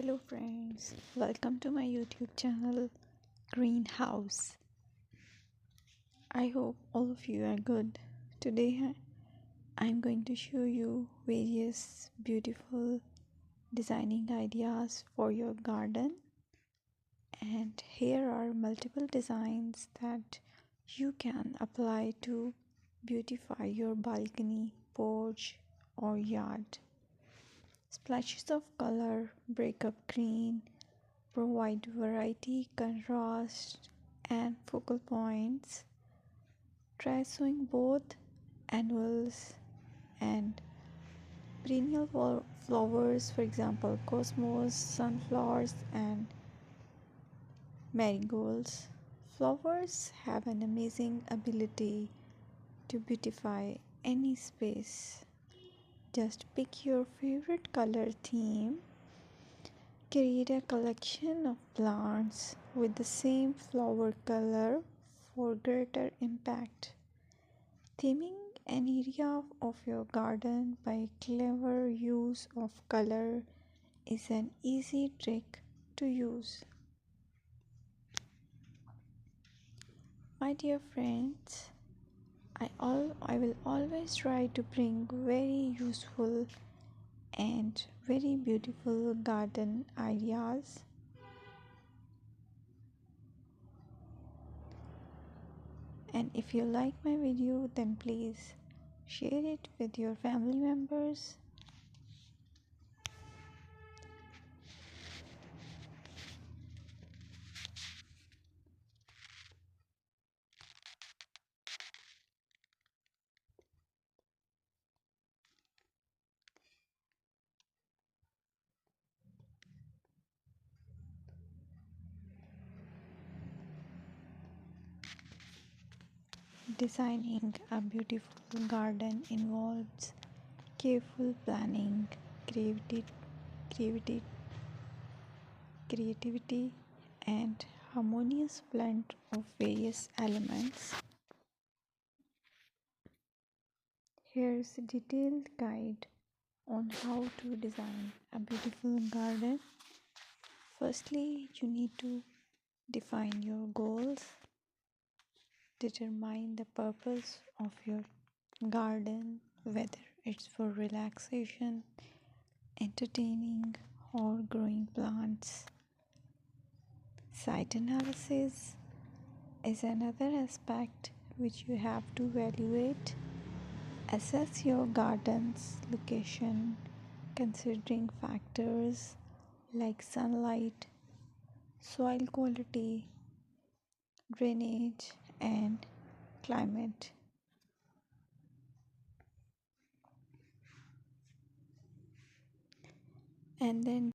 Hello friends, welcome to my YouTube channel Greenhouse. I hope all of you are good. Today I'm going to show you various beautiful designing ideas for your garden, and here are multiple designs that you can apply to beautify your balcony, porch or yard. Splashes of color break up green, provide variety, contrast, and focal points. Try sowing both annuals and perennial flowers, for example, cosmos, sunflowers, and marigolds. Flowers have an amazing ability to beautify any space. Just pick your favorite color theme. Create a collection of plants with the same flower color for greater impact. Theming an area of your garden by clever use of color is an easy trick to use. My dear friends, I will always try to bring very useful and very beautiful garden ideas. And if you like my video, then please share it with your family members. Designing a beautiful garden involves careful planning, creativity, creativity, and harmonious blend of various elements. Here's a detailed guide on how to design a beautiful garden. Firstly, you need to define your goals. Determine the purpose of your garden, whether it's for relaxation, entertaining, or growing plants. Site analysis is another aspect which you have to evaluate. Assess your garden's location, considering factors like sunlight, soil quality, drainage, and climate. And then